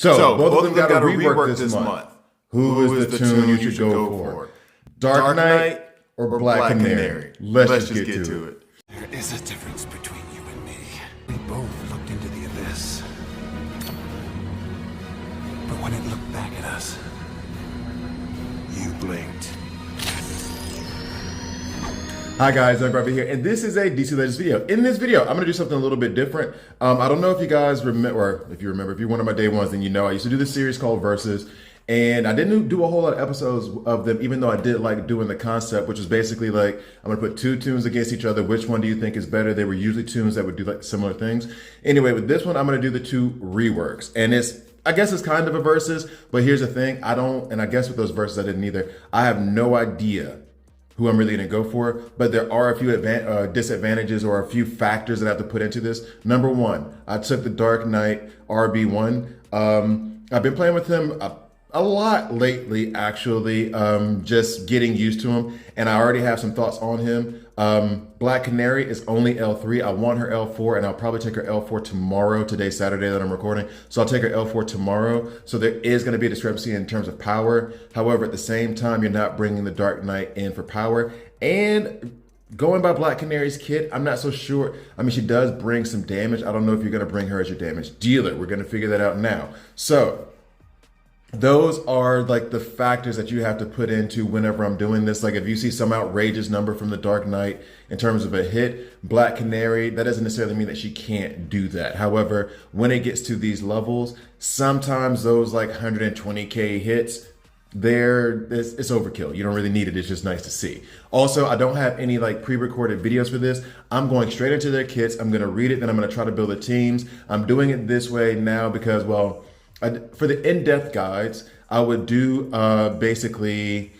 So both of them got to rework this month. Who is the tune you should go for? Dark Knight or Black Canary? Let's just get to it. There is a difference between you and me. We both looked into the abyss. But when it looked back at us, you blinked. Hi guys, I'm Robbie here, and this is a DC Legends video. In this video, I'm going to do something a little bit different. I don't know if you guys remember, or if you're one of my day ones, then you know I used to do this series called Versus, and I didn't do a whole lot of episodes of them, even though I did like doing the concept, which is basically like, I'm going to put two tunes against each other. Which one do you think is better? They were usually tunes that would do like similar things. Anyway, with this one, I'm going to do the two reworks, and I guess it's kind of a versus, but here's the thing, and I guess with those verses I didn't either. I have no idea who I'm really gonna go for, but there are a few disadvantages or a few factors that I have to put into this. Number one, I took the Dark Knight RB1. I've been playing with him a lot lately, actually, just getting used to him, and I already have some thoughts on him. Black Canary is only L3. I want her L4, and I'll probably take her L4 tomorrow. Today's Saturday that I'm recording, so I'll take her L4 tomorrow. So there is going to be a discrepancy in terms of power. However, at the same time, you're not bringing the Dark Knight in for power. And going by Black Canary's kit, I'm not so sure. I mean, she does bring some damage. I don't know if you're going to bring her as your damage dealer. We're going to figure that out now. So those are like the factors that you have to put into whenever I'm doing this. Like if you see some outrageous number from the Dark Knight in terms of a hit, Black Canary, that doesn't necessarily mean that she can't do that. However, when it gets to these levels, sometimes those like 120K hits, it's overkill. You don't really need it. It's just nice to see. Also, I don't have any like pre-recorded videos for this. I'm going straight into their kits. I'm going to read it, then I'm going to try to build the teams. I'm doing it this way now because, well, for the in-depth guides, I would do basically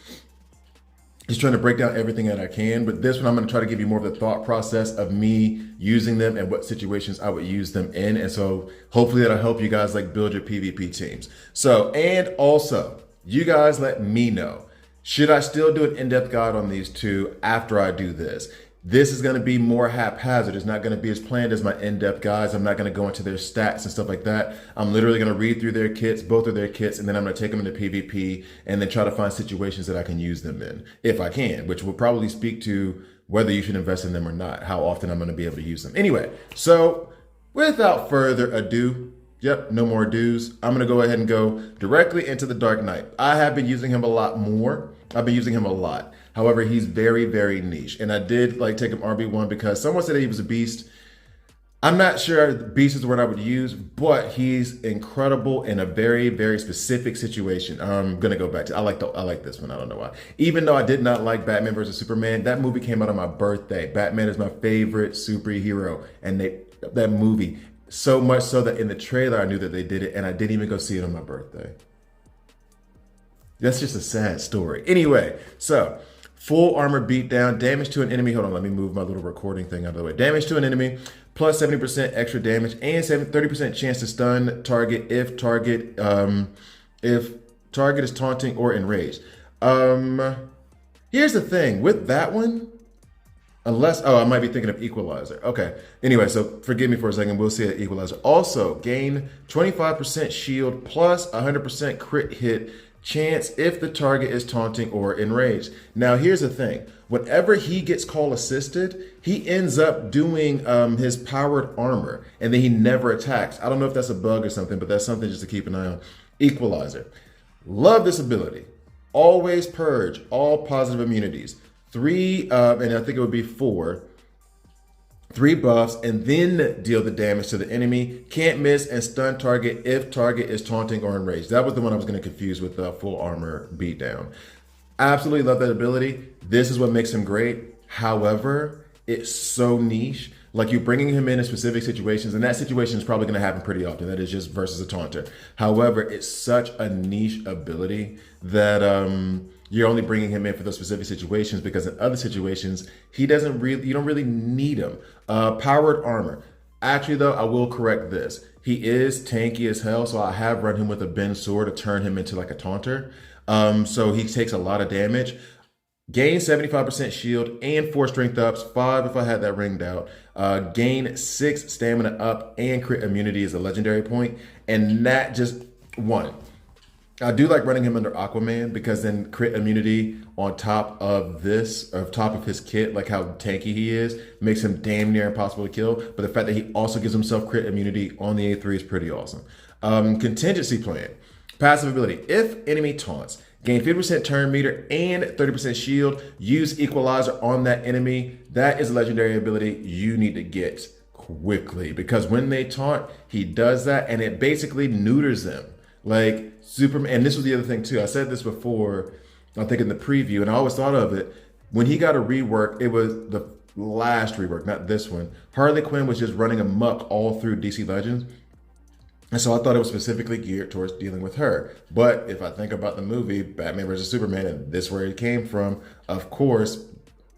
just trying to break down everything that I can. But this one, I'm going to try to give you more of the thought process of me using them and what situations I would use them in. And so hopefully that'll help you guys like build your PvP teams. So, and also, you guys let me know, should I still do an in-depth guide on these two after I do this? This is going to be more haphazard. It's not going to be as planned as my in-depth guides. I'm not going to go into their stats and stuff like that. I'm literally going to read through their kits, both of their kits, and then I'm going to take them into PvP and then try to find situations that I can use them in, if I can, which will probably speak to whether you should invest in them or not, how often I'm going to be able to use them. Anyway, so without further ado, yep, no more ados. I'm going to go ahead and go directly into the Dark Knight. I have been using him a lot more. I've been using him a lot. However, he's very, very niche. And I did like take him RB1 because someone said he was a beast. I'm not sure beast is the word I would use, but he's incredible in a very, very specific situation. I'm gonna go back to, I like this one, I don't know why. Even though I did not like Batman versus Superman, that movie came out on my birthday. Batman is my favorite superhero. And that movie, so much so that in the trailer, I knew that they did it and I didn't even go see it on my birthday. That's just a sad story. Anyway, so full armor beatdown, damage to an enemy. Hold on, let me move my little recording thing out of the way. Damage to an enemy, plus 70% extra damage, and 30% chance to stun target if target is taunting or enraged. Here's the thing with that one. I might be thinking of Equalizer. Okay. Anyway, so forgive me for a second. We'll see at Equalizer. Also, gain 25% shield plus 100% crit hit chance if the target is taunting or enraged. Now, here's the thing. Whenever he gets call assisted, he ends up doing his powered armor, and then he never attacks. I don't know if that's a bug or something, but that's something just to keep an eye on. Equalizer. Love this ability. Always purge all positive immunities. 3, and I think it would be 4. 3 buffs, and then deal the damage to the enemy. Can't miss and stun target if target is taunting or enraged. That was the one I was going to confuse with the full armor beatdown. Absolutely love that ability. This is what makes him great. However, it's so niche. Like you're bringing him in specific situations, and that situation is probably going to happen pretty often. That is just versus a taunter. However, it's such a niche ability that you're only bringing him in for those specific situations, because in other situations, you don't really need him. Powered armor. Actually, though, I will correct this. He is tanky as hell, so I have run him with a bend sword to turn him into like a taunter. So he takes a lot of damage. Gain 75% shield and 4 strength ups, 5 if I had that ringed out. Gain 6 stamina up and crit immunity is a legendary point. And that just One, I do like running him under Aquaman because then crit immunity on top of top of his kit, like how tanky he is, makes him damn near impossible to kill. But the fact that he also gives himself crit immunity on the A3 is pretty awesome. Contingency plan. Passive ability. If enemy taunts, gain 50% turn meter and 30% shield. Use Equalizer on that enemy. That is a legendary ability you need to get quickly because when they taunt, he does that and it basically neuters them. Like Superman, and this was the other thing too. I said this before, I think in the preview, and I always thought of it. When he got a rework, it was the last rework, not this one. Harley Quinn was just running amok all through DC Legends. And so I thought it was specifically geared towards dealing with her. But if I think about the movie, Batman vs. Superman, and this is where it came from, of course,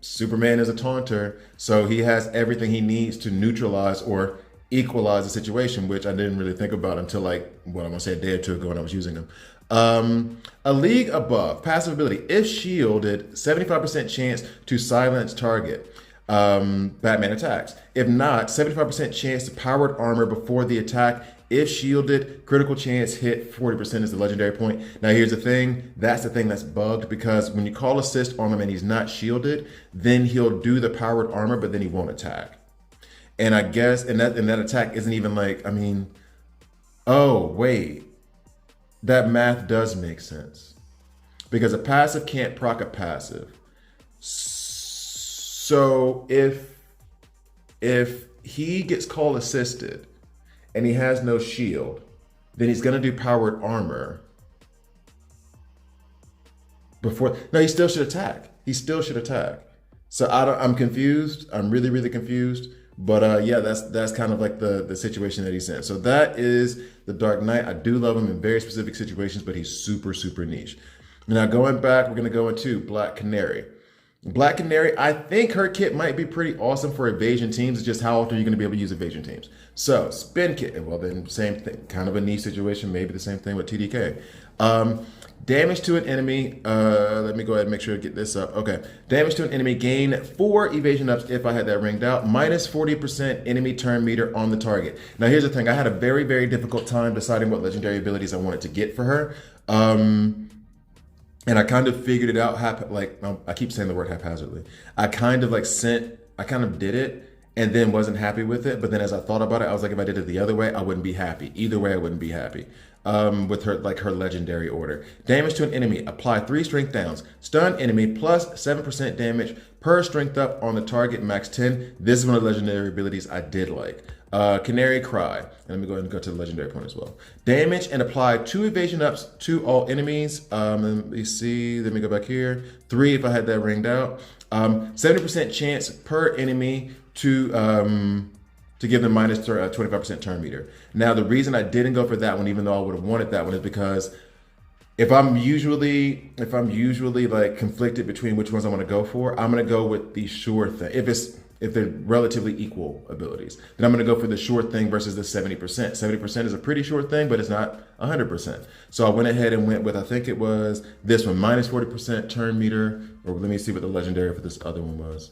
Superman is a taunter, so he has everything he needs to neutralize or equalize the situation, which I didn't really think about until like, what I'm gonna say a day or two ago when I was using them. A league above, passive ability. If shielded, 75% chance to silence target. Batman attacks. If not, 75% chance to powered armor before the attack. If shielded, critical chance hit 40% is the legendary point. Now here's the thing, that's the thing that's bugged because when you call assist on him and he's not shielded, then he'll do the powered armor, but then he won't attack. And I guess, and that attack isn't even like, I mean, oh, wait. That math does make sense. Because a passive can't proc a passive. So if he gets call assisted and he has no shield, then he's gonna do powered armor before, no, he still should attack. He still should attack. So I'm confused. I'm really, really confused. But yeah, that's kind of like the situation that he's in. So that is the Dark Knight. I do love him in very specific situations, but he's super, super niche. Now going back, we're gonna go into Black Canary. Black Canary, I think her kit might be pretty awesome for evasion teams. It's just how often are you gonna be able to use evasion teams? So spin kit, well then same thing, kind of a niche situation, maybe the same thing with TDK. Damage to an enemy, let me go ahead and make sure to get this up. Okay, damage to an enemy, gain 4 evasion ups if I had that ringed out, minus 40% enemy turn meter on the target. Now here's the thing, I had a very, very difficult time deciding what legendary abilities I wanted to get for her. And I kind of figured it out, I keep saying the word haphazardly. I kind of did it and then wasn't happy with it. But then as I thought about it, I was like, if I did it the other way, I wouldn't be happy. Either way, I wouldn't be happy. With her legendary order. Damage to an enemy, apply 3 strength downs. Stun enemy plus 7% damage per strength up on the target, max 10. This is one of the legendary abilities I did like. Canary Cry. And let me go ahead and go to the legendary point as well. Damage and apply 2 evasion ups to all enemies. Let me see, let me go back here. 3 if I had that ringed out. 70% chance per enemy to give them minus 25% turn meter. Now, the reason I didn't go for that one, even though I would have wanted that one, is because if I'm usually like conflicted between which ones I want to go for, I'm going to go with the sure thing. If they're relatively equal abilities, then I'm going to go for the sure thing versus the 70%. 70% is a pretty sure thing, but it's not 100%. So I went ahead and went with, I think it was this one, minus 40% turn meter, or let me see what the legendary for this other one was.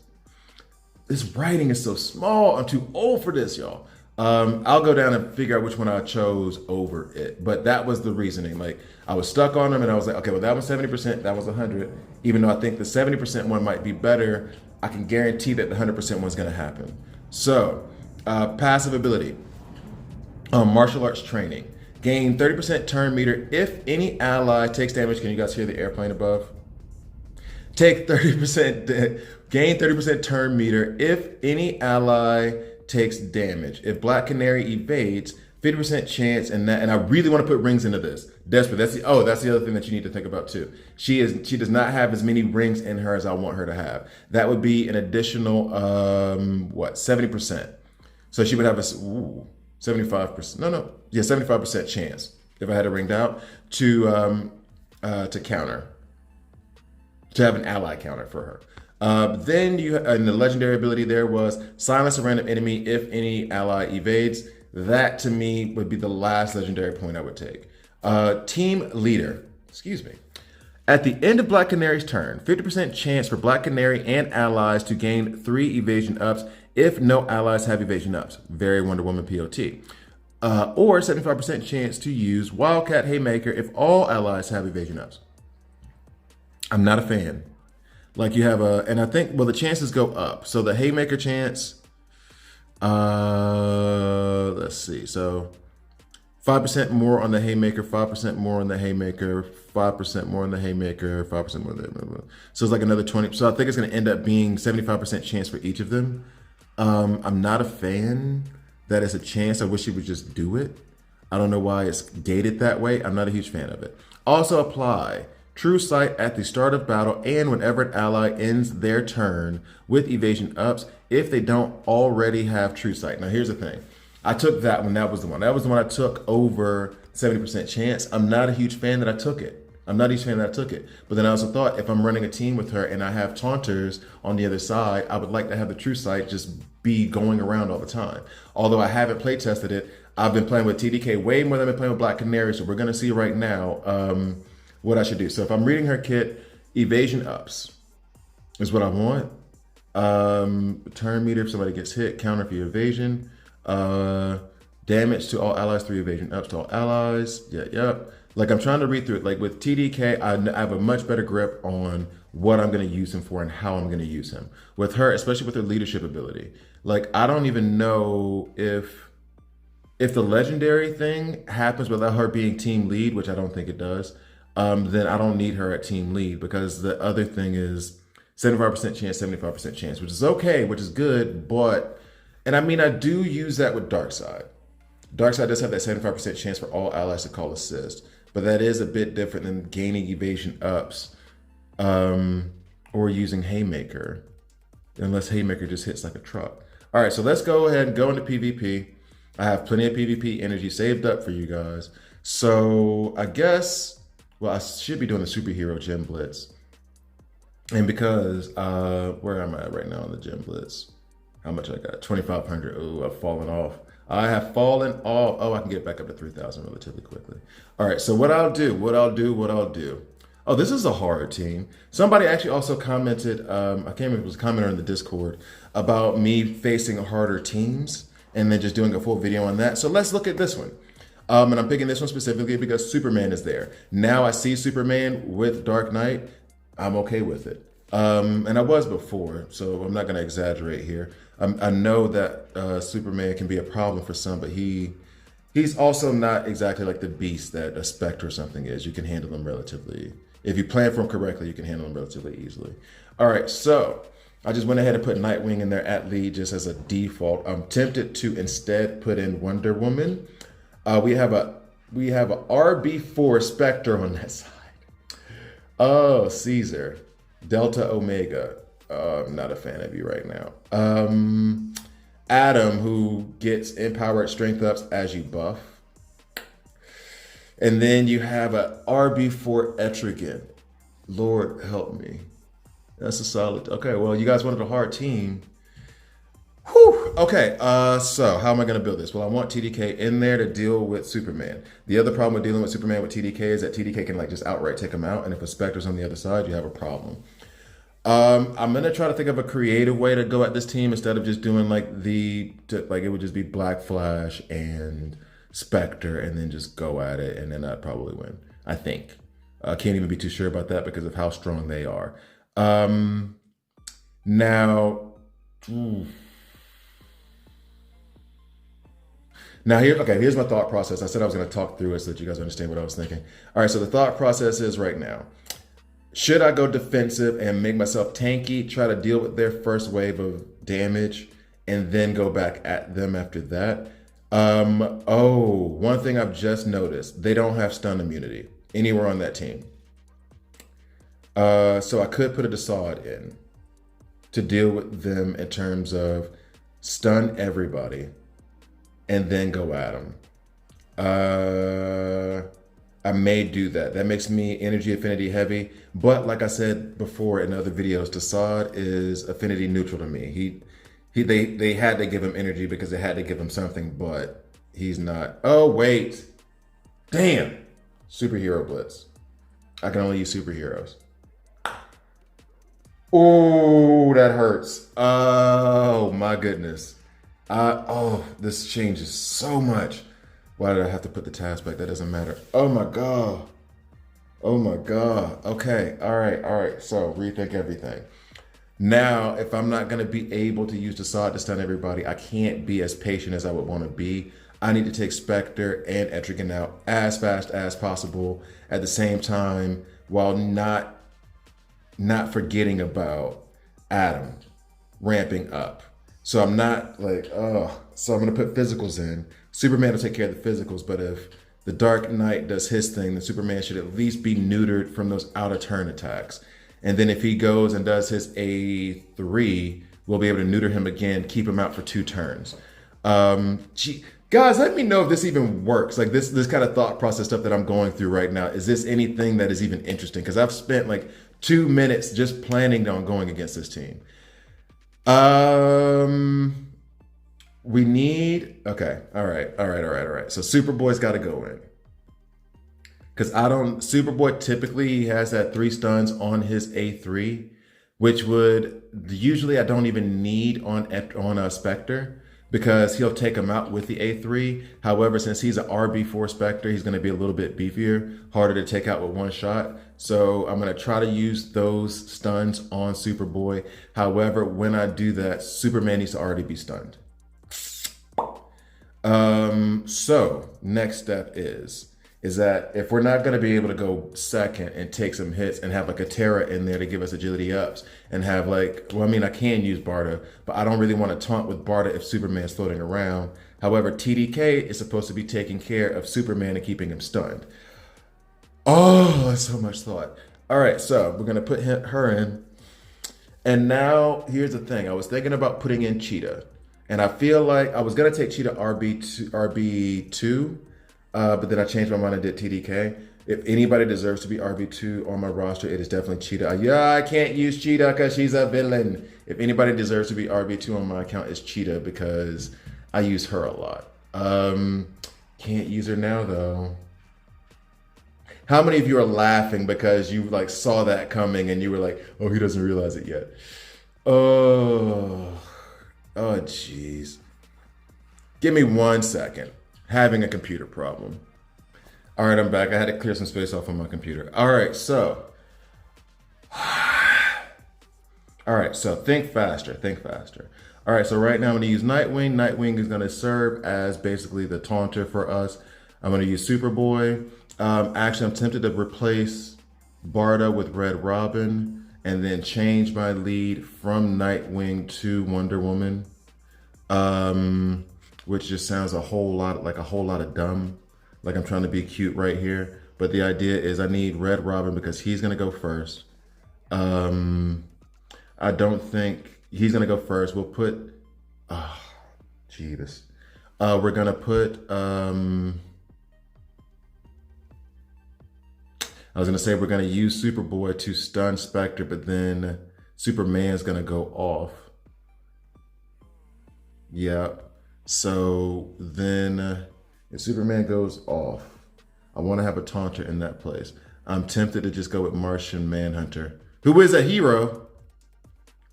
This writing is so small. I'm too old for this, y'all. I'll go down and figure out which one I chose over it. But that was the reasoning. Like, I was stuck on them and I was like, okay, well, that was 70%, that was 100. Even though I think the 70% one might be better, I can guarantee that the 100% one's gonna happen. So, passive ability. Martial arts training. Gain 30% turn meter if any ally takes damage. Can you guys hear the airplane above? Gain 30% turn meter if any ally takes damage. If Black Canary evades, 50% chance, and I really want to put rings into this. Desperate. That's the other thing that you need to think about too. She does not have as many rings in her as I want her to have. That would be an additional 70%. So she would have a 75%. 75% chance if I had it ringed out to counter. To have an ally counter for her. Then and the legendary ability there was silence a random enemy if any ally evades. That to me would be the last legendary point I would take. Team leader, excuse me. At the end of Black Canary's turn, 50% chance for Black Canary and allies to gain 3 evasion ups if no allies have evasion ups. Very Wonder Woman POT. or 75% chance to use Wildcat Haymaker if all allies have evasion ups. I'm not a fan. Like you have and I think, well, the chances go up. So the Haymaker chance, let's see. So 5% more on the Haymaker, 5% more on the Haymaker, 5% more on the Haymaker, 5% more on the. So it's like another 20. So I think it's going to end up being 75% chance for each of them. I'm not a fan that it's a chance. I wish you would just do it. I don't know why it's gated that way. I'm not a huge fan of it. Also apply True Sight at the start of battle and whenever an ally ends their turn with evasion ups if they don't already have True Sight. Now here's the thing. I took that one. That was the one. That was the one I took over 70% chance. I'm not a huge fan that I took it. I'm not a huge fan that I took it. But then I also thought if I'm running a team with her and I have taunters on the other side, I would like to have the True Sight just be going around all the time. Although I haven't play tested it, I've been playing with TDK way more than I've been playing with Black Canary. So we're going to see right now what I should do. So if I'm reading her kit, evasion ups is what I want. Turn meter if somebody gets hit, counter for your evasion. Damage to all allies, 3 evasion ups to all allies. Yep. Like I'm trying to read through it. Like with TDK, I have a much better grip on what I'm going to use him for and how I'm going to use him. With her, especially with her leadership ability, like I don't even know if the legendary thing happens without her being team lead, which I don't think it does. Then I don't need her at team lead because the other thing is 75% chance, 75% chance, which is okay, which is good, but. And I mean, I do use that with Darkseid. Darkseid does have that 75% chance for all allies to call assist, but that is a bit different than gaining evasion ups or using Haymaker, unless Haymaker just hits like a truck. All right, so let's go ahead and go into PvP. I have plenty of PvP energy saved up for you guys. So I guess, well, I should be doing the superhero gem blitz. And because, where am I right now on the gem blitz? How much I got? 2,500. Oh, I've fallen off. I have fallen off. Oh, I can get back up to 3,000 relatively quickly. All right, so what I'll do. Oh, this is a hard team. Somebody actually also commented, I can't remember if it was a commenter in the Discord, about me facing harder teams and then just doing a full video on that. So let's look at this one. And I'm picking this one specifically because Superman is there. Now I see Superman with Dark Knight. I'm okay with it. And I was before, so I'm not going to exaggerate here. I know that Superman can be a problem for some, but he's also not exactly like the beast that a Specter or something is. You can handle him relatively. If you plan for him correctly, you can handle him relatively easily. All right, so I just went ahead and put Nightwing in there at lead just as a default. I'm tempted to instead put in Wonder Woman. We have a RB4 Specter on that side. Oh, Caesar. Delta Omega. I'm not a fan of you right now. Adam, who gets empowered strength ups as you buff. And then you have a RB4 Etrigan. Lord help me. That's a solid. Okay, well, you guys wanted a hard team. Whew. Okay, so how am I going to build this? Well, I want TDK in there to deal with Superman. The other problem with dealing with Superman with TDK is that TDK can like just outright take him out. And if a Specter's on the other side, you have a problem. I'm going to try to think of a creative way to go at this team instead of just doing like it would just be Black Flash and Specter and then just go at it. And then I'd probably win, I think. I can't even be too sure about that because of how strong they are. Now here's my thought process. I said I was going to talk through it so that you guys understand what I was thinking. All right, so the thought process is right now. Should I go defensive and make myself tanky, try to deal with their first wave of damage, and then go back at them after that? One thing I've just noticed, they don't have stun immunity anywhere on that team. So I could put a Desaad in to deal with them in terms of stun everybody and then go at them. I may do that. That makes me energy affinity heavy. But like I said before in other videos, Desaad is affinity neutral to me. They had to give him energy because they had to give him something, but he's not. Oh, wait. Damn. Superhero Blitz. I can only use superheroes. Oh, that hurts. Oh, my goodness. This changes so much. Why did I have to put the task back? That doesn't matter. Oh my God. Oh my God. Okay. All right. So rethink everything. Now, if I'm not going to be able to use the sod to stun everybody, I can't be as patient as I would want to be. I need to take Specter and Etrigan out as fast as possible at the same time while not forgetting about Adam ramping up. So I'm not like, so I'm going to put physicals in. Superman will take care of the physicals, but if the Dark Knight does his thing, then Superman should at least be neutered from those out of turn attacks. And then if he goes and does his A3, we'll be able to neuter him again, keep him out for 2 turns. Guys, let me know if this even works. Like this kind of thought process stuff that I'm going through right now. Is this anything that is even interesting? Because I've spent like 2 minutes just planning on going against this team. We need, okay. All right. So Superboy's got to go in. Because Superboy typically has that 3 stuns on his A3, which would, usually I don't even need on Specter, because he'll take him out with the A3. However, since he's an RB4 Specter, he's going to be a little bit beefier, harder to take out with 1 shot. So I'm going to try to use those stuns on Superboy. However, when I do that, Superman needs to already be stunned. So next step is that if we're not going to be able to go second and take some hits and have like a Terra in there to give us agility ups and have like, well, I mean, I can use Barda, but I don't really want to taunt with Barda if Superman's floating around. However, TDK is supposed to be taking care of Superman and keeping him stunned. Oh, that's so much thought. All right, so we're going to put her in. And now here's the thing. I was thinking about putting in Cheetah. And I feel like I was going to take Cheetah RB2, but then I changed my mind and did TDK. If anybody deserves to be RB2 on my roster, it is definitely Cheetah. Yeah, I can't use Cheetah because she's a villain. If anybody deserves to be RB2 on my account, it's Cheetah because I use her a lot. Can't use her now though. How many of you are laughing because you like saw that coming and you were like, oh, he doesn't realize it yet? Oh, jeez. Give me 1 second. Having a computer problem. All right, I'm back. I had to clear some space off on my computer. All right, so think faster. All right, so right now I'm gonna use Nightwing. Nightwing is gonna serve as basically the taunter for us. I'm gonna use Superboy. Actually, I'm tempted to replace Barda with Red Robin and then change my lead from Nightwing to Wonder Woman. Which just sounds a whole lot of dumb. Like I'm trying to be cute right here. But the idea is I need Red Robin because he's gonna go first. I don't think he's gonna go first. We'll put, Jeebus. We're gonna put, I was gonna say we're gonna use Superboy to stun Specter, but then Superman's gonna go off. Yeah. So then if Superman goes off, I want to have a taunter in that place. I'm tempted to just go with Martian Manhunter, who is a hero,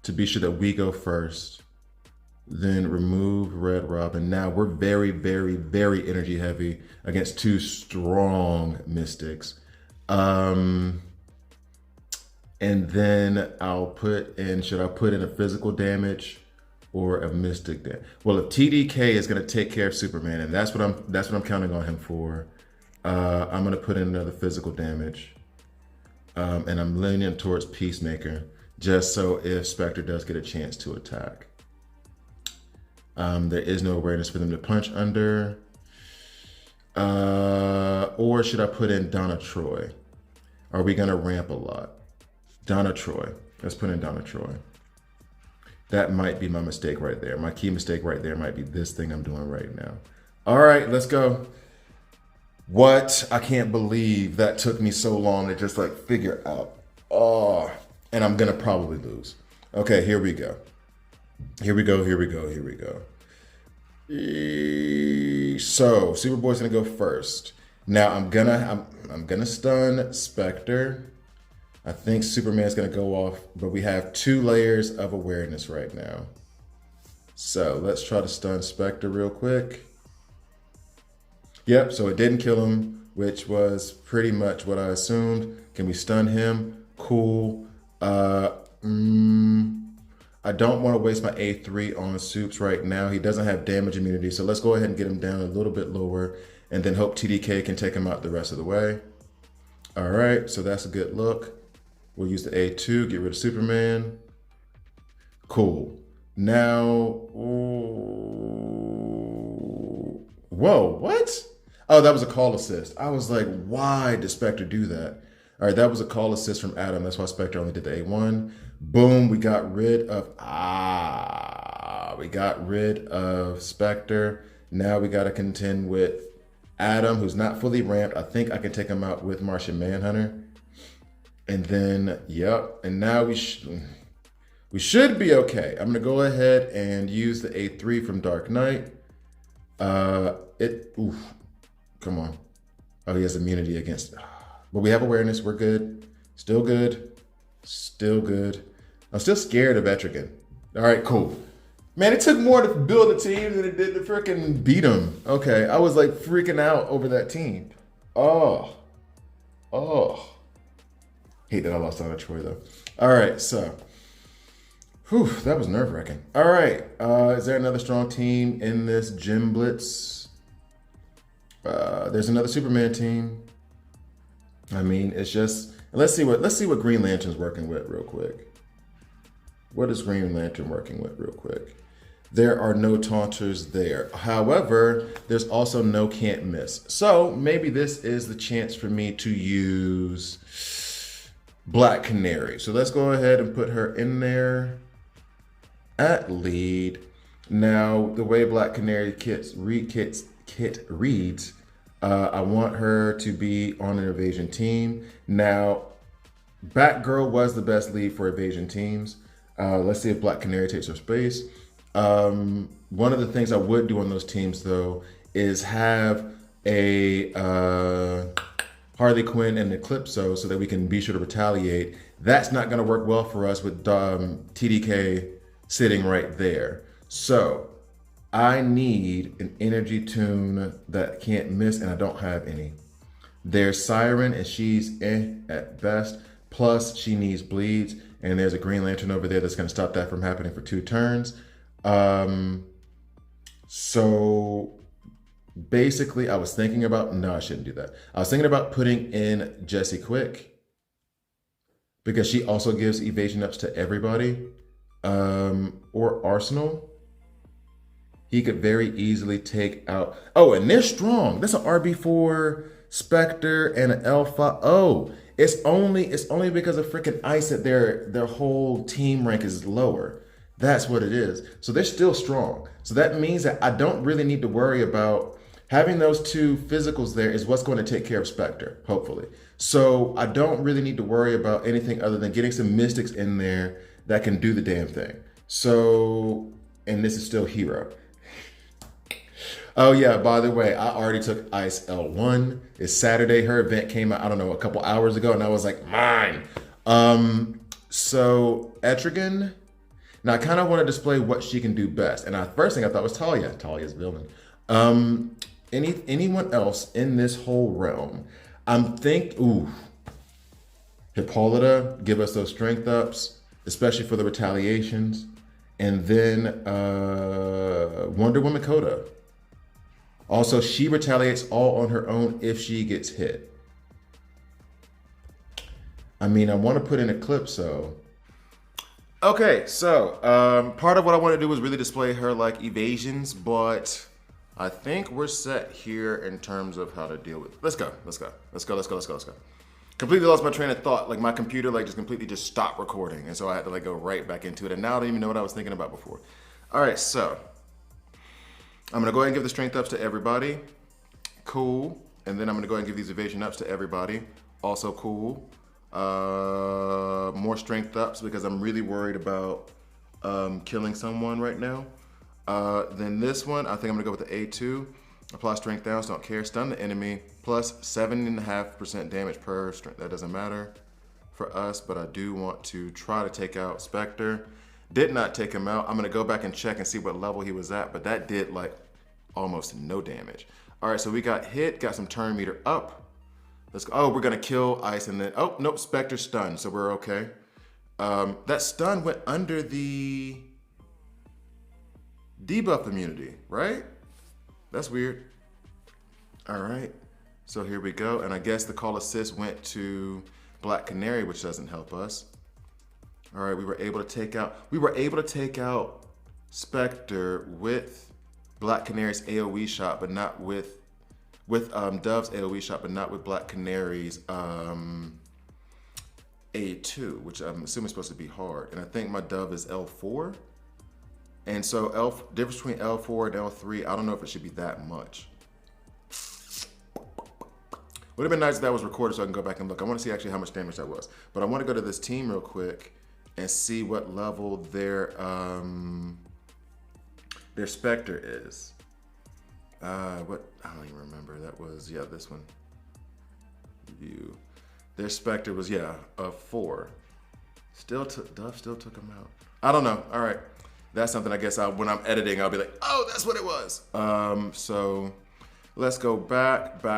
to be sure that we go first. Then remove Red Robin. Now we're very, very, very energy heavy against 2 strong Mystics. And then I'll put in, should I put in a physical damage or a Mystic damage? Well, if TDK is gonna take care of Superman, and that's what I'm counting on him for, I'm gonna put in another physical damage. And I'm leaning towards Peacemaker, just so if Specter does get a chance to attack. There is no awareness for them to punch under. Or should I put in Donna Troy? Are we gonna ramp a lot? Donna Troy, let's put in Donna Troy. That might be my mistake right there. My key mistake right there might be this thing I'm doing right now. All right, let's go. What? I can't believe that took me so long to just like figure out. Oh, and I'm gonna probably lose. Okay, here we go. So Superboy's gonna go first. Now I'm gonna stun Specter. I think Superman's gonna go off, but we have 2 layers of awareness right now. So let's try to stun Specter real quick. Yep, so it didn't kill him, which was pretty much what I assumed. Can we stun him? Cool. I don't want to waste my A3 on Soups right now. He doesn't have damage immunity, so let's go ahead and get him down a little bit lower and then hope TDK can take him out the rest of the way. All right, so that's a good look. We'll use the A2, get rid of Superman. Cool. Now, whoa, what? Oh, that was a call assist. I was like, why did Specter do that? All right, that was a call assist from Adam. That's why Specter only did the A1. Boom, we got rid of, Specter. Now we got to contend with Adam, who's not fully ramped. I think I can take him out with Martian Manhunter. And then, yep, and now we should be okay. I'm gonna go ahead and use the A3 from Dark Knight. Come on. Oh, he has immunity against, but we have awareness, we're good. Still good, still good. I'm still scared of Etrigan. All right, cool. Man, it took more to build a team than it did to freaking beat him. Okay, I was like freaking out over that team. Oh. Hate that I lost out on Troy though. All right, so, that was nerve wracking. All right, is there another strong team in this Gym Blitz? There's another Superman team. I mean, it's just, let's see what Green Lantern's working with real quick. What is Green Lantern working with real quick? There are no taunters there. However, there's also no can't miss. So maybe this is the chance for me to use Black Canary. So let's go ahead and put her in there at lead. Now, the way Black Canary kit reads, I want her to be on an evasion team. Now, Batgirl was the best lead for evasion teams. Let's see if Black Canary takes her space. One of the things I would do on those teams, though, is have a Harley Quinn and Eclipso so that we can be sure to retaliate. That's not going to work well for us with TDK sitting right there. So I need an energy tune that can't miss, and I don't have any. There's Siren, and she's at best. Plus, she needs bleeds, and there's a Green Lantern over there that's going to stop that from happening for 2 turns. So basically, I was thinking about, no, I shouldn't do that. I was thinking about putting in Jesse Quick because she also gives evasion ups to everybody. Or Arsenal. He could very easily take out, oh, and they're strong. That's an RB4 Specter and an Alpha. Oh, it's only because of freaking ice that their whole team rank is lower. That's what it is. So they're still strong. So that means that I don't really need to worry about having those 2 physicals there is what's going to take care of Specter, hopefully. So I don't really need to worry about anything other than getting some mystics in there that can do the damn thing. So, and this is still Hero. Oh yeah, by the way, I already took Ice L1. It's Saturday. Her event came out, I don't know, a couple hours ago, and I was like, mine. So Etrigan. Now I kind of want to display what she can do best. And first thing I thought was Talia. Talia's villain. Anyone else in this whole realm? Hippolyta, give us those strength ups, especially for the retaliations. And then Wonder Woman Coda. Also, she retaliates all on her own if she gets hit. I mean, I want to put in Eclipso. Okay, so part of what I want to do was really display her like evasions, but I think we're set here in terms of how to deal with. Let's go. Completely lost my train of thought. Like my computer just completely stopped recording, and so I had to go right back into it. And now I don't even know what I was thinking about before. All right, so I'm gonna go ahead and give the strength ups to everybody. Cool. And then I'm gonna go ahead and give these evasion ups to everybody. Also cool. More strength ups because I'm really worried about killing someone right now. Then this one, I think I'm gonna go with the A2. Apply strength downs, don't care. Stun the enemy, plus 7.5% damage per strength. That doesn't matter for us, but I do want to try to take out Specter. Did not take him out. I'm gonna go back and check and see what level he was at, but that did almost no damage. All right, so we got hit, got some turn meter up. Let's go. Oh, we're gonna kill ice and then, oh, nope, Specter stunned, so we're okay. That stun went under the debuff immunity, right? That's weird. All right, so here we go. And I guess the call assist went to Black Canary, which doesn't help us. All right, we were able to take out Specter with Black Canary's AoE shot, but not with Dove's AoE shot, but not with Black Canary's A2, which I'm assuming is supposed to be hard. And I think my Dove is L4. And so difference between L4 and L3, I don't know if it should be that much. Would have been nice if that was recorded so I can go back and look. I want to see actually how much damage that was. But I want to go to this team real quick and see what level their Specter is. What? I don't even remember. That was, yeah, this one. View. Their Specter was, yeah, a 4. Dove still took him out. I don't know. All right. That's something I guess when I'm editing, I'll be like, oh, that's what it was. So let's go back. We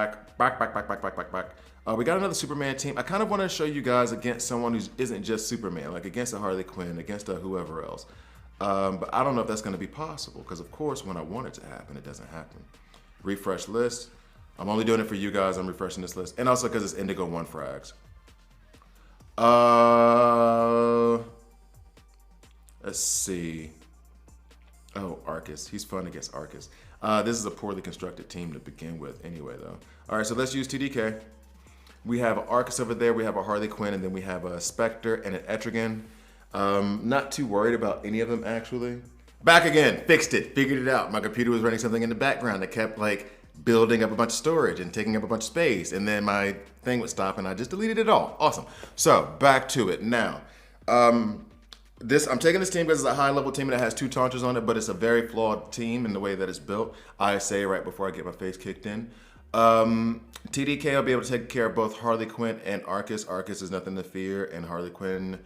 got another Superman team. I kind of want to show you guys against someone who isn't just Superman, like against a Harley Quinn, against a whoever else. But I don't know if that's going to be possible because, of course, when I want it to happen, it doesn't happen. Refresh list. I'm only doing it for you guys. I'm refreshing this list. And also because it's Indigo 1 frags. Let's see. Oh, Arcus. He's fun against Arcus. This is a poorly constructed team to begin with anyway, though. All right, so let's use TDK. We have Arcus over there. We have a Harley Quinn, and then we have a Specter and an Etrigan. Not too worried about any of them, actually. Back again. Fixed it. Figured it out. My computer was running something in the background that kept, like, building up a bunch of storage and taking up a bunch of space. And then my thing would stop, and I just deleted it all. Awesome. So, back to it. Now, I'm taking this team because it's a high-level team that has 2 taunters on it, but it's a very flawed team in the way that it's built. I say right before I get my face kicked in. TDK will be able to take care of both Harley Quinn and Arcus. Arcus is nothing to fear, and Harley Quinn,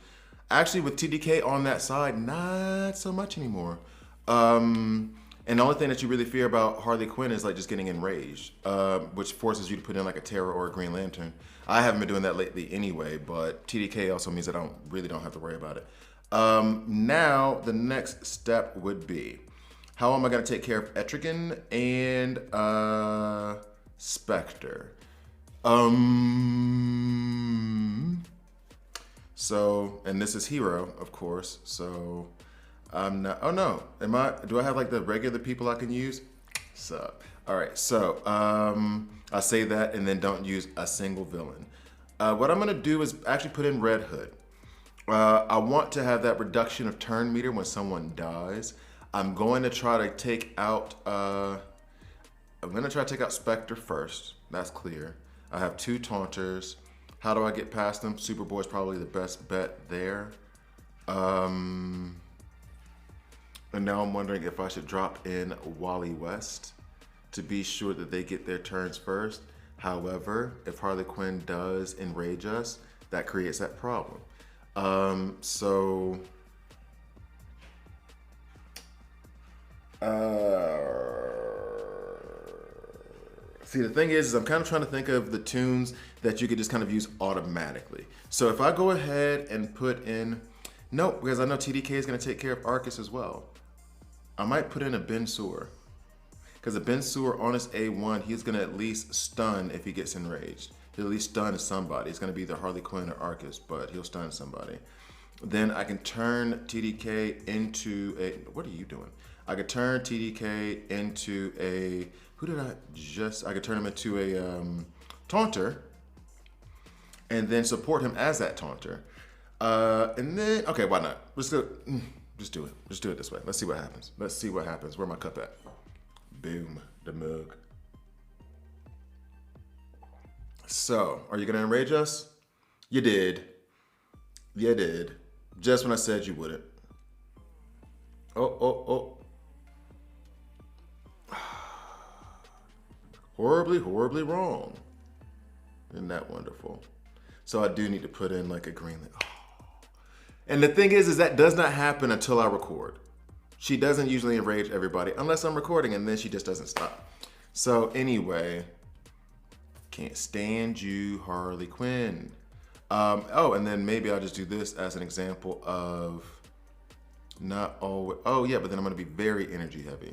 actually with TDK on that side, not so much anymore. And the only thing that you really fear about Harley Quinn is like just getting enraged, which forces you to put in like a Terror or a Green Lantern. I haven't been doing that lately anyway, but TDK also means that I really don't have to worry about it. Now the next step would be, how am I going to take care of Etrigan and Specter? So, and this is Hero, of course. So I'm not, oh no, do I have like the regular people I can use? Sup. All right, so I say that and then don't use a single villain. What I'm gonna do is actually put in Red Hood. I want to have that reduction of turn meter when someone dies. I'm going to try to take out Specter first. That's clear. I have 2 taunters. How do I get past them? Superboy's probably the best bet there. And now I'm wondering if I should drop in Wally West to be sure that they get their turns first. However, if Harley Quinn does enrage us, that creates that problem. See, the thing is I'm kind of trying to think of the tunes that you could just kind of use automatically. So if I go ahead and put in, nope, because I know TDK is going to take care of Arcus as well. I might put in a Ben Sur. Because a Ben Sur on his A1, he's going to at least stun if he gets enraged. He'll at least stun somebody. It's going to be either Harley Quinn or Arcus, but he'll stun somebody. Then I can turn TDK into a, what are you doing? I could turn TDK into a, I could turn him into a taunter and then support him as that taunter. And then, okay, why not? Let's do it. Just do it. Just do it this way. Let's see what happens. Let's see what happens. Where my cup at? Boom, the mug. So, are you gonna enrage us? You did. You did. Just when I said you wouldn't. Oh. Horribly, horribly wrong. Isn't that wonderful? So I do need to put in like a green light. Oh. And the thing is that does not happen until I record. She doesn't usually enrage everybody unless I'm recording, and then she just doesn't stop. So anyway, can't stand you, Harley Quinn. Oh, and then maybe I'll just do this as an example of not always. Oh yeah, but then I'm gonna be very energy heavy.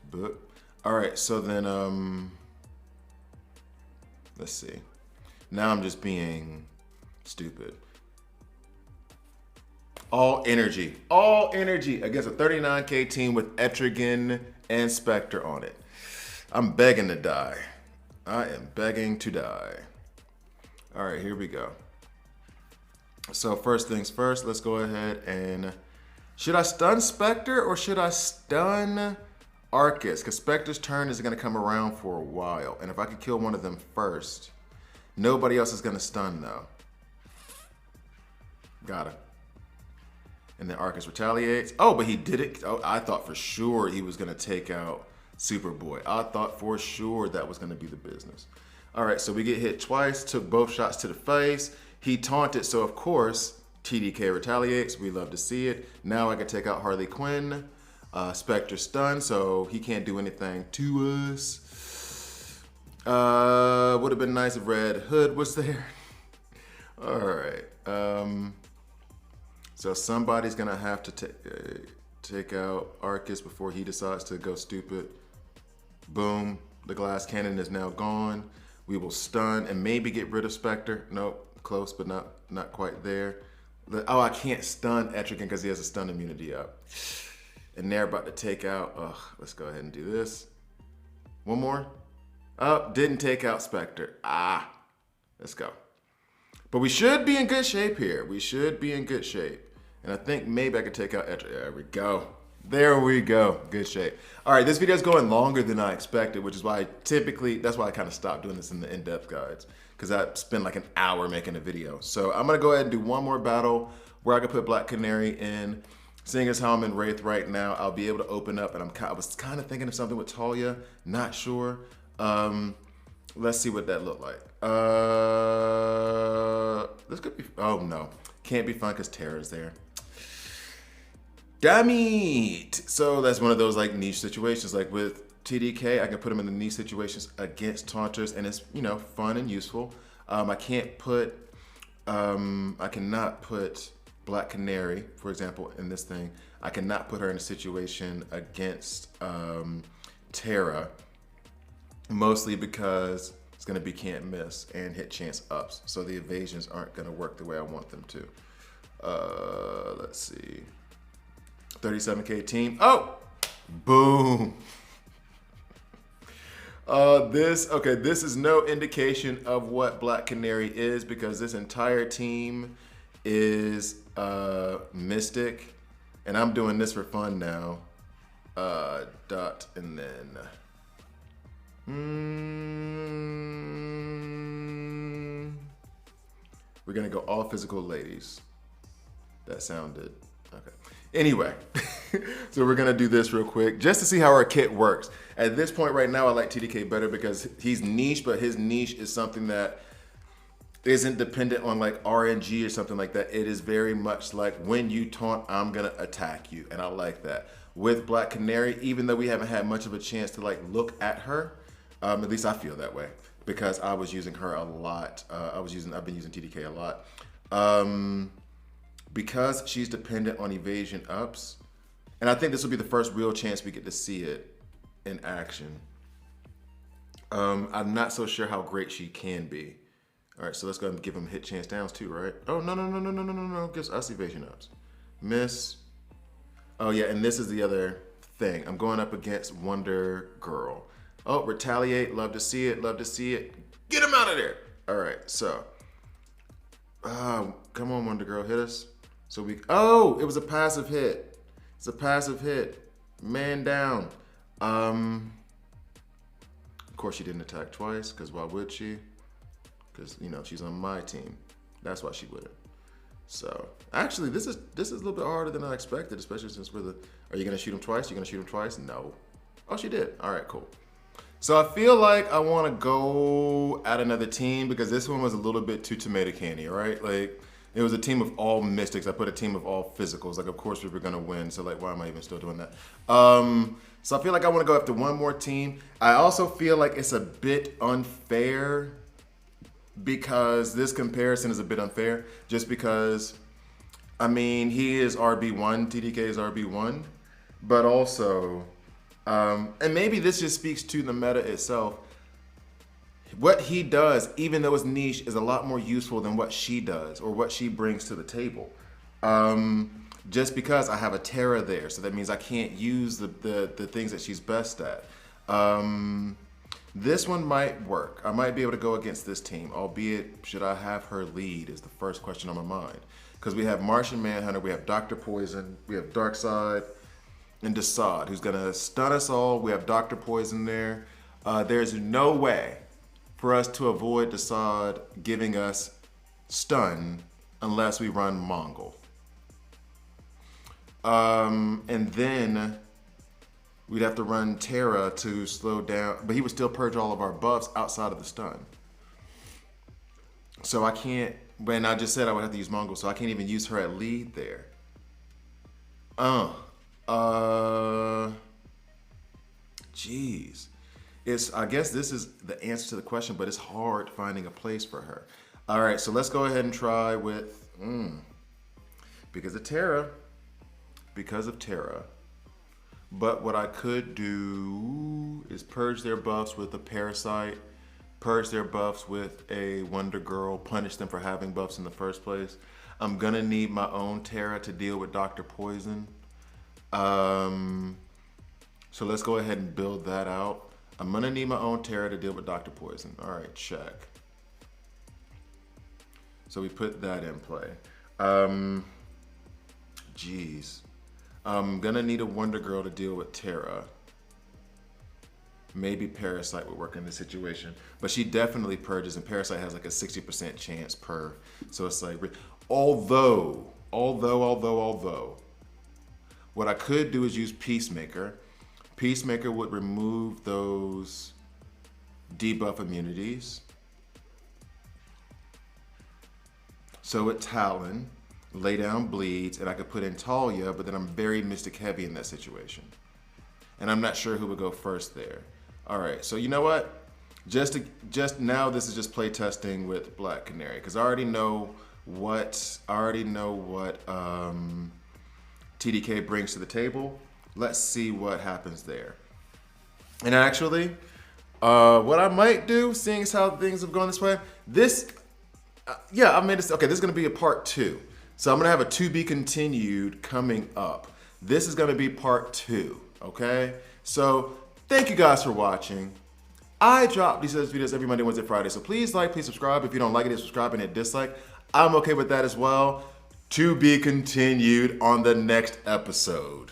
But all right, so then let's see. Now I'm just being stupid. All energy against a 39K team with Etrigan and Specter on it. I'm begging to die. I am begging to die. All right, here we go. So first things first, let's go ahead and, should I stun Specter or should I stun Arcus? Because Specter's turn is gonna come around for a while. And if I could kill one of them first, nobody else is gonna stun though. Got it. And then Arcus retaliates. Oh, but he did it. Oh, I thought for sure he was gonna take out Superboy. I thought for sure that was gonna be the business. All right, so we get hit twice, took both shots to the face. He taunted, so of course, TDK retaliates. We love to see it. Now I can take out Harley Quinn. Spectre stunned, so he can't do anything to us. Would have been nice if Red Hood was there. All right. So somebody's gonna have to take out Arcus before he decides to go stupid. Boom, the glass cannon is now gone. We will stun and maybe get rid of Spectre. Nope, close, but not quite there. Oh, I can't stun Etrigan because he has a stun immunity up. And they're about to take out, let's go ahead and do this. One more. Oh, didn't take out Spectre. Let's go. But we should be in good shape here. We should be in good shape. And I think maybe I could take out Etrigan. There we go. There we go. Good shape. All right, this video is going longer than I expected, which is why that's why I kind of stopped doing this in the in-depth guides, because I spent like an hour making a video. So I'm going to go ahead and do one more battle where I can put Black Canary in. Seeing as how I'm in Wraith right now, I'll be able to open up, and I was kind of thinking of something with Talia. Not sure. Let's see what that looked like. This could be, oh no. Can't be fun because Terra's there. Damn it! So that's one of those like niche situations. Like with TDK, I can put him in the niche situations against taunters, and it's, you know, fun and useful. I cannot put Black Canary, for example, in this thing. I cannot put her in a situation against Terra, mostly because it's gonna be can't miss and hit chance ups. So the evasions aren't gonna work the way I want them to. Let's see. 37K team. Oh, boom. This is no indication of what Black Canary is, because this entire team is Mystic, and I'm doing this for fun now. Dot and then we're gonna go all physical ladies. That sounded okay. Anyway, so we're gonna do this real quick just to see how our kit works. At this point right now, I like TDK better because he's niche, but his niche is something that isn't dependent on like RNG or something like that. It is very much like when you taunt, I'm gonna attack you, and I like that. With Black Canary, even though we haven't had much of a chance to like look at her, at least I feel that way because I was using her a lot. I've been using TDK a lot. Because she's dependent on evasion ups, and I think this will be the first real chance we get to see it in action. I'm not so sure how great she can be. All right, so let's go ahead and give him hit chance downs too, right? Oh, no, gives us evasion ups. Miss. Oh yeah, and this is the other thing. I'm going up against Wonder Girl. Oh, retaliate, love to see it, love to see it. Get him out of there. All right, so, come on, Wonder Girl, hit us. So it was a passive hit. It's a passive hit. Man down. Of course she didn't attack twice, because why would she? Because, you know, she's on my team. That's why she wouldn't. So, actually, this is a little bit harder than I expected, especially since are you going to shoot him twice? You're going to shoot him twice? No. Oh, she did. All right, cool. So I feel like I want to go at another team because this one was a little bit too tomato candy, right? Like, It was a team of all mystics. I put a team of all physicals. Like, of course we were gonna win. So like, why am I even still doing that? So I feel like I want to go after one more team. I also feel like it's a bit unfair because this comparison is a bit unfair. Just because, I mean, he is RB1, TDK is RB1, but also, and maybe this just speaks to the meta itself. What he does, even though it's niche, is a lot more useful than what she does or what she brings to the table. Just because I have a Terra there, so that means I can't use the things that she's best at. This one might work. I might be able to go against this team, albeit should I have her lead is the first question on my mind. Because we have Martian Manhunter, we have Dr. Poison, we have Darkseid, and Desaad, who's gonna stun us all. We have Dr. Poison there. There's no way for us to avoid Desaad giving us stun unless we run Mongol. And then we'd have to run Terra to slow down, but he would still purge all of our buffs outside of the stun. So I can't, when I just said I would have to use Mongol, so I can't even use her at lead there. Jeez. I guess this is the answer to the question, but it's hard finding a place for her. All right, so let's go ahead and try with, because of Terra. But what I could do is purge their buffs with a Parasite, purge their buffs with a Wonder Girl, punish them for having buffs in the first place. I'm gonna need my own Terra to deal with Dr. Poison. So let's go ahead and build that out. I'm gonna need my own Terra to deal with Dr. Poison. All right, check. So we put that in play. Jeez. I'm gonna need a Wonder Girl to deal with Terra. Maybe Parasite would work in this situation, but she definitely purges, and Parasite has like a 60% chance per. So it's like, although, what I could do is use Peacemaker. Peacemaker would remove those debuff immunities. So at Talon, lay down bleeds, and I could put in Talia, but then I'm very Mystic heavy in that situation. And I'm not sure who would go first there. All right, so you know what? Just now, this is just play testing with Black Canary, because I already know what TDK brings to the table. Let's see what happens there. And actually, what I might do, seeing as how things have gone this way, this is gonna be a part 2. So I'm gonna have a to be continued coming up. This is gonna be part 2, okay? So thank you guys for watching. I drop these videos every Monday, Wednesday, Friday. So please like, please subscribe. If you don't like it, hit subscribe and hit dislike. I'm okay with that as well. To be continued on the next episode.